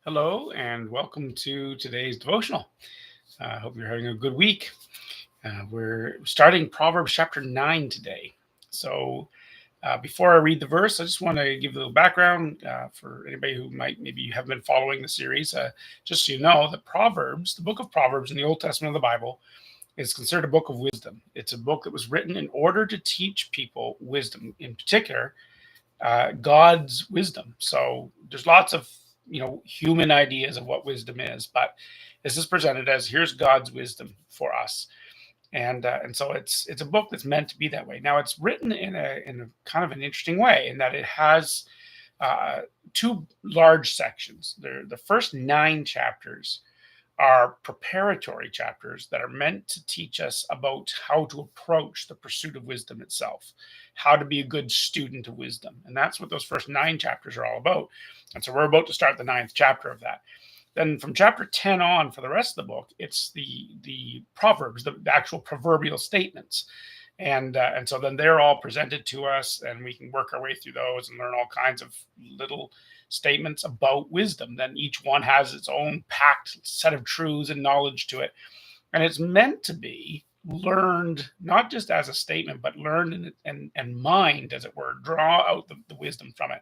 Hello and welcome to today's devotional. I hope you're having a good week. We're starting Proverbs chapter 9 today. So, before I read the verse, I just want to give a little background for anybody who might maybe you haven't been following the series. Just so you know, the Proverbs, the book of Proverbs in the Old Testament of the Bible, is considered a book of wisdom. It's a book that was written in order to teach people wisdom, in particular, God's wisdom. So there's lots of human ideas of what wisdom is, but this is presented as here's God's wisdom for us, and so it's a book that's meant to be that way. Now it's written in a kind of an interesting way in that it has uh, two large sections. The first 9 chapters are preparatory chapters that are meant to teach us about how to approach the pursuit of wisdom itself, how to be a good student of wisdom. And that's what those first 9 chapters are all about. And so we're about to start the ninth chapter of that. Then from chapter 10 on for the rest of the book, it's the proverbs, the actual proverbial statements. And so then they're all presented to us, and we can work our way through those and learn all kinds of little statements about wisdom. Then each one has its own packed set of truths and knowledge to it. And it's meant to be learned not just as a statement, but learned and mined, as it were, draw out the wisdom from it.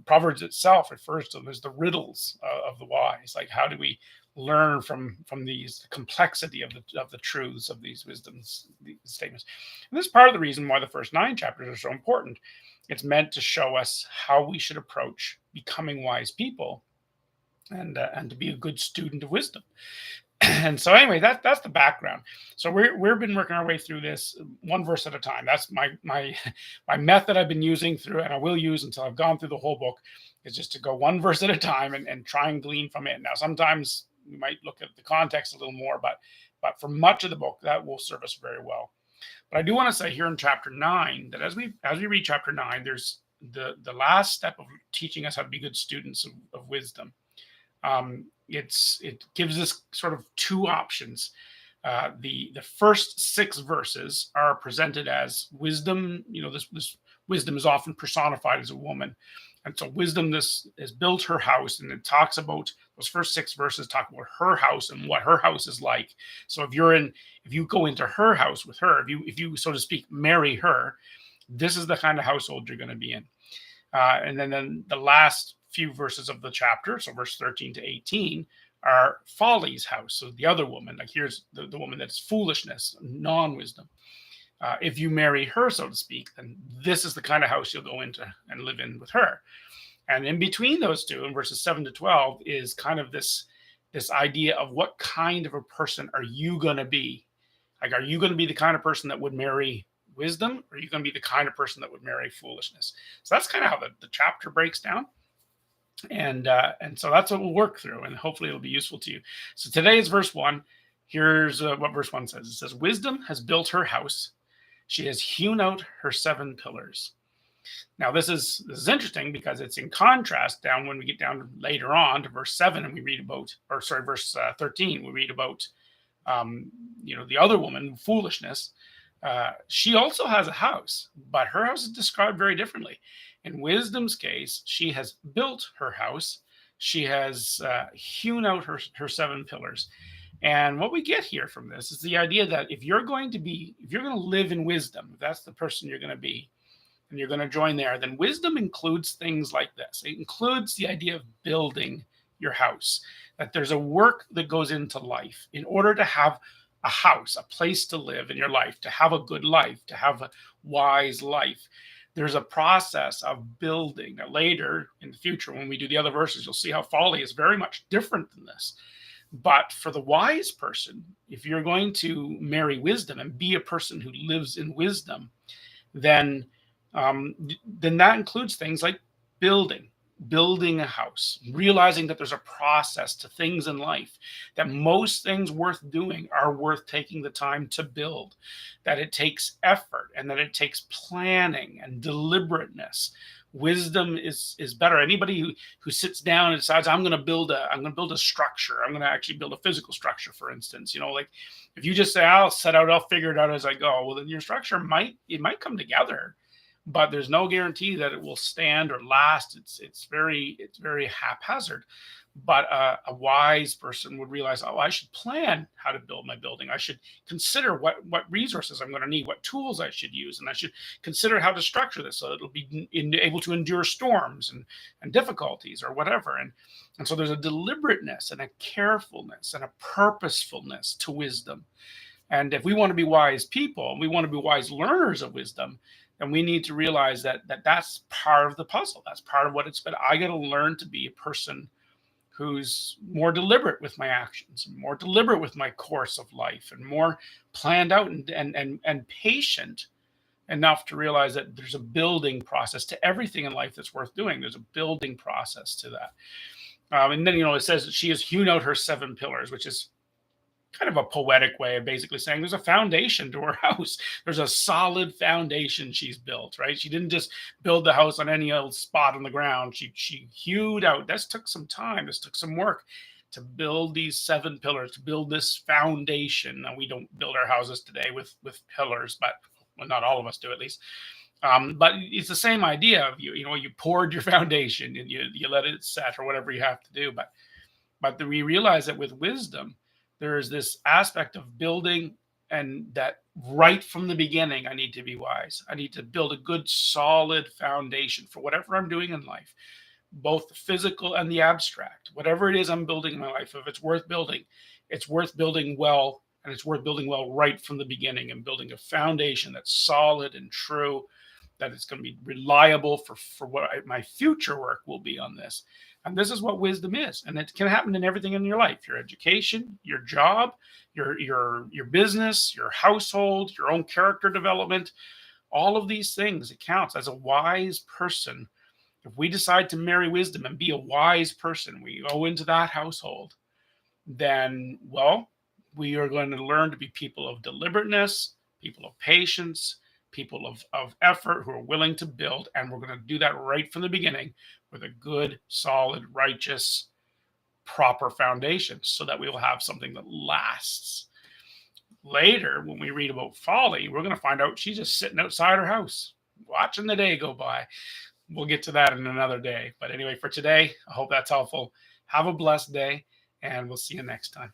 Proverbs itself refers to them as the riddles of the wise. Like, how do we learn from these the complexity of the truths of these wisdoms, these statements? And this is part of the reason why the first 9 chapters are so important. It's meant to show us how we should approach becoming wise people, and to be a good student of wisdom. And so anyway, that's the background. So we've been working our way through this one verse at a time. That's my method I've been using through, and I will use until I've gone through the whole book, is just to go one verse at a time and try and glean from it. Now sometimes we might look at the context a little more, but for much of the book that will serve us very well. But I do want to say here in chapter 9 that as we read chapter 9, there's the last step of teaching us how to be good students of wisdom. It gives us sort of two options. The first 6 verses are presented as wisdom. This wisdom is often personified as a woman, and so wisdom this has built her house, and it talks about those first 6 verses talk about her house and what her house is like. So if you go into her house with her, if you so to speak marry her, this is the kind of household you're going to be in. And then the last few verses of the chapter, so verse 13 to 18, are Folly's house. So the other woman, like here's the woman that's foolishness, non-wisdom. If you marry her, so to speak, then this is the kind of house you'll go into and live in with her. And in between those two, in verses 7 to 12, is kind of this idea of what kind of a person are you going to be? Like, are you going to be the kind of person that would marry wisdom, or are you going to be the kind of person that would marry foolishness? So that's kind of how the chapter breaks down. And so that's what we'll work through, and hopefully it'll be useful to you. So today is verse 1. Here's what verse 1 says. It says, wisdom has built her house. She has hewn out her 7 pillars. Now this is interesting because it's in contrast down when we get down later on to verse 7, and we read about, or sorry, verse 13, we read about the other woman, foolishness. She also has a house, but her house is described very differently. In wisdom's case, she has built her house. She has hewn out her 7 pillars. And what we get here from this is the idea that if you're going to live in wisdom, if that's the person you're going to be, and you're going to join there, then wisdom includes things like this. It includes the idea of building your house, that there's a work that goes into life in order to have a house, a place to live in your life, to have a good life, to have a wise life. There's a process of building. Now, later in the future, when we do the other verses, you'll see how folly is very much different than this. But for the wise person, if you're going to marry wisdom and be a person who lives in wisdom, then that includes things like building a house, realizing that there's a process to things in life, that most things worth doing are worth taking the time to build, that it takes effort and that it takes planning and deliberateness. Wisdom is better. Anybody who sits down and decides, I'm going to build a structure, I'm going to actually build a physical structure, for instance, like if you just say, I'll set out, I'll figure it out as I go, well, then your structure might come together, but there's no guarantee that it will stand or last. It's very haphazard. But a wise person would realize, oh, I should plan how to build my building. I should consider what resources I'm going to need, what tools I should use, and I should consider how to structure this so it'll be able to endure storms and difficulties or whatever. And so there's a deliberateness and a carefulness and a purposefulness to wisdom. And if we want to be wise people, we want to be wise learners of wisdom, then we need to realize that's part of the puzzle. That's part of what it's been. I got to learn to be a person who's more deliberate with my actions, more deliberate with my course of life, and more planned out and patient enough to realize that there's a building process to everything in life that's worth doing. There's a building process to that. And then, it says that she has hewn out her 7 pillars, which is kind of a poetic way of basically saying there's a foundation to her house. There's a solid foundation she's built, right? She didn't just build the house on any old spot on the ground. She hewed out. This took some time. This took some work to build these 7 pillars, to build this foundation. Now, we don't build our houses today with pillars, but well, not all of us do, at least. But it's the same idea of you poured your foundation and you let it set or whatever you have to do. But we realize that with wisdom, there is this aspect of building, and that right from the beginning, I need to be wise. I need to build a good, solid foundation for whatever I'm doing in life, both the physical and the abstract. Whatever it is I'm building in my life, if it's worth building well, and it's worth building well right from the beginning, and building a foundation that's solid and true, that it's going to be reliable for what my future work will be on this. And this is what wisdom is. And it can happen in everything in your life: your education, your job, your business, your household, your own character development. All of these things, it counts. As a wise person, if we decide to marry wisdom and be a wise person, we go into that household, then, well, we are going to learn to be people of deliberateness, people of patience, people of effort who are willing to build. And we're going to do that right from the beginning with a good, solid, righteous, proper foundation, so that we will have something that lasts. Later, when we read about folly, we're going to find out she's just sitting outside her house, watching the day go by. We'll get to that in another day. But anyway, for today, I hope that's helpful. Have a blessed day, and we'll see you next time.